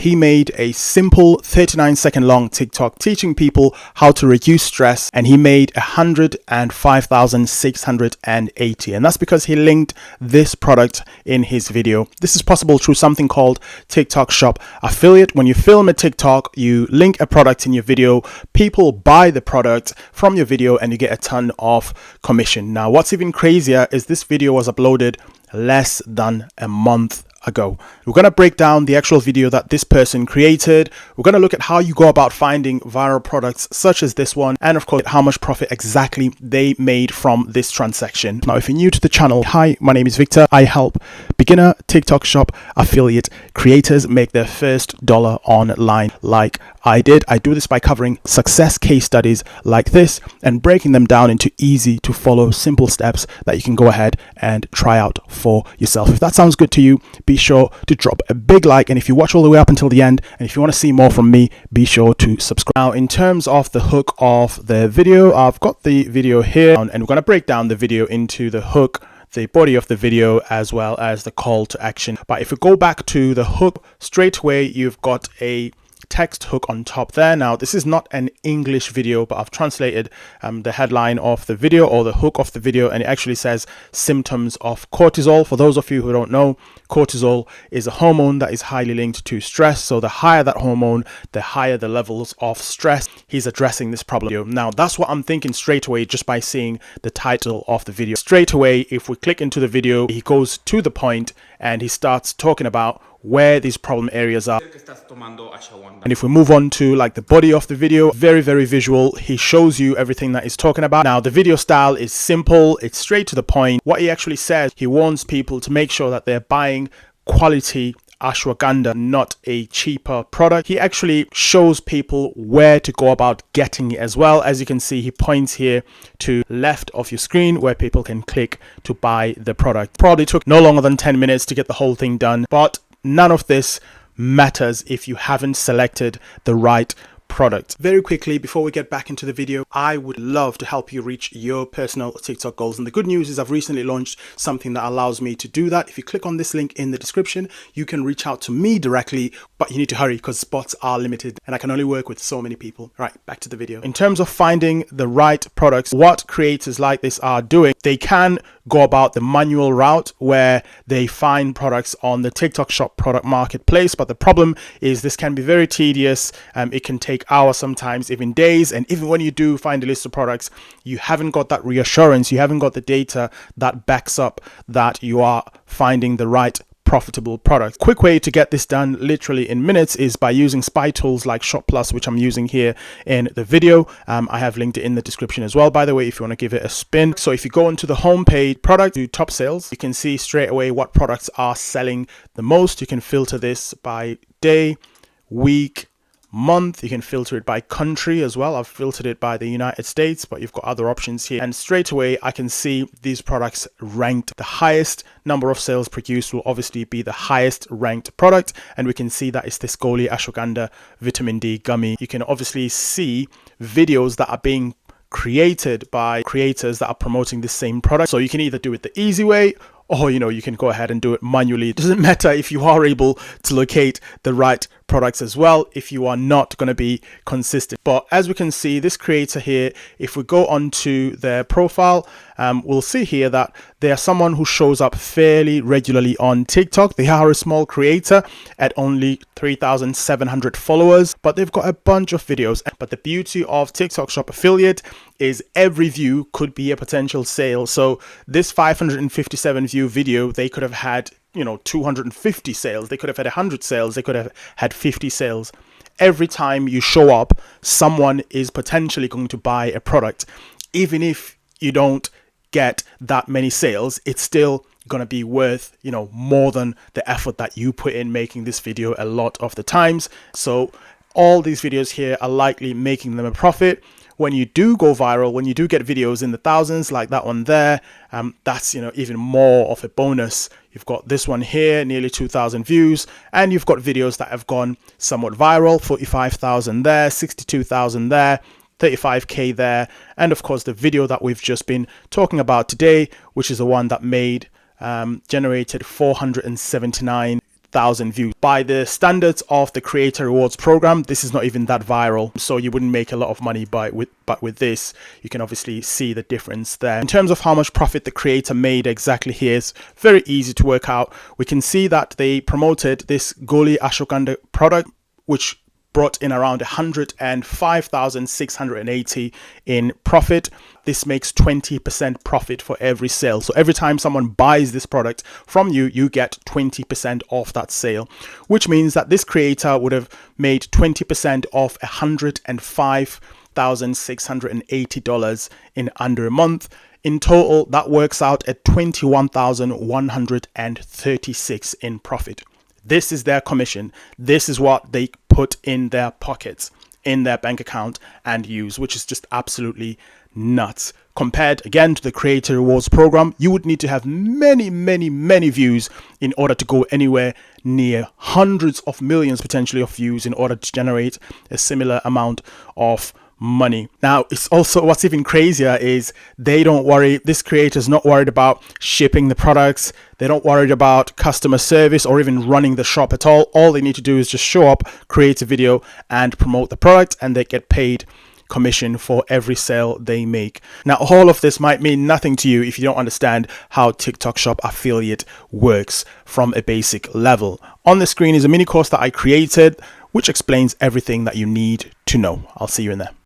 He made a simple 39-second long TikTok teaching people how to reduce stress, and he made 105,680. And that's because he linked this product in his video. This is possible through something called TikTok Shop Affiliate. When you film a TikTok, you link a product in your video, people buy the product from your video, and you get a ton of commission. Now, what's even crazier is this video was uploaded less than a month ago. We're going to break down the actual video that this person created. We're going to look at how you go about finding viral products such as this one, and of course how much profit exactly they made from this transaction. Now, if you're new to the channel, hi, my name is Victor. I help beginner TikTok shop affiliate creators make their first dollar online like I did. I do this by covering success case studies like this and breaking them down into easy to follow simple steps that you can go ahead and try out for yourself. If that sounds good to you, be sure to drop a big like, and if you watch all the way up until the end and if you want to see more from me, be sure to subscribe. Now, in terms of the hook of the video, I've got the video here, and we're going to break down the video into the hook, the body of the video, as well as the call to action. But if we go back to the hook, straight away you've got a text hook on top there. Now, this is not an English video, but I've translated the headline of the video, or the hook of the video, and it actually says symptoms of cortisol. For those of you who don't know, cortisol is a hormone that is highly linked to stress. So the higher that hormone, the higher the levels of stress. He's addressing this problem. Now, that's what I'm thinking straight away just by seeing the title of the video. Straight away, if we click into the video, he goes to the point and he starts talking about where these problem areas are. And if we move on to like the body of the video, very, very visual. He shows you everything that he's talking about. Now, the video style is simple. It's straight to the point. What he actually says, he wants people to make sure that they're buying quality ashwagandha, not a cheaper product. He actually shows people where to go about getting it as well. As you can see, he points here to left of your screen where people can click to buy the product. Probably took no longer than 10 minutes to get the whole thing done, but none of this matters if you haven't selected the right product. Very quickly, before we get back into the video, I would love to help you reach your personal TikTok goals. And the good news is I've recently launched something that allows me to do that. If you click on this link in the description, you can reach out to me directly, but you need to hurry because spots are limited and I can only work with so many people. Right, back to the video. In terms of finding the right products, what creators like this are doing, they can go about the manual route where they find products on the TikTok Shop product marketplace. But the problem is this can be very tedious. It can take hours, sometimes even days. And even when you do find a list of products, you haven't got that reassurance. You haven't got the data that backs up that you are finding the right profitable product. Quick way to get this done literally in minutes is by using spy tools like Shopplus, which I'm using here in the video. I have linked it in the description as well, by the way, if you want to give it a spin. So if you go into the homepage, product to top sales, you can see straight away what products are selling the most. You can filter this by day, week, month. You can filter it by country as well. I've filtered it by the United States, but you've got other options here. And straight away, I can see these products ranked. The highest number of sales produced will obviously be the highest ranked product. And we can see that it's this Goli Ashwagandha Vitamin D Gummy. You can obviously see videos that are being created by creators that are promoting the same product. So you can either do it the easy way, or you can go ahead and do it manually. It doesn't matter if you are able to locate the right products as well if you are not going to be consistent. But as we can see, this creator here, if we go onto their profile, we'll see here that they are someone who shows up fairly regularly on TikTok. They are a small creator at only 3,700 followers, but they've got a bunch of videos. But the beauty of TikTok Shop Affiliate is every view could be a potential sale. So this 557 view video, they could have had 250 sales, they could have had 100 sales, they could have had 50 sales. Every time you show up, someone is potentially going to buy a product. Even if you don't get that many sales, it's still going to be worth more than the effort that you put in making this video a lot of the times. So all these videos here are likely making them a profit. When you do go viral, when you do get videos in the thousands like that one there, that's even more of a bonus. You've got this one here, nearly 2,000 views, and you've got videos that have gone somewhat viral, 45,000 there, 62,000 there, 35k there, and of course the video that we've just been talking about today, which is the one that generated 479 100,000 views. By the standards of the creator rewards program, this is not even that viral, so you wouldn't make a lot of money but with this you can obviously see the difference there. In terms of how much profit the creator made exactly, here is very easy to work out. We can see that they promoted this Goli Ashwagandha product, which brought in around 105,680 in profit. This makes 20% profit for every sale. So every time someone buys this product from you, you get 20% off that sale, which means that this creator would have made 20% off $105,680 in under a month. In total, that works out at 21,136 in profit. This is their commission. This is what they put in their pockets, in their bank account and use, which is just absolutely nuts. Compared again to the creator rewards program, you would need to have many views in order to go anywhere near hundreds of millions potentially of views in order to generate a similar amount of money. Now, it's also, what's even crazier is they don't worry, this creator is not worried about shipping the products. They're not worried about customer service or even running the shop at all. All they need to do is just show up, create a video and promote the product, and they get paid commission for every sale they make. Now, all of this might mean nothing to you if you don't understand how TikTok Shop Affiliate works from a basic level. On the screen is a mini course that I created which explains everything that you need to know. I'll see you in there.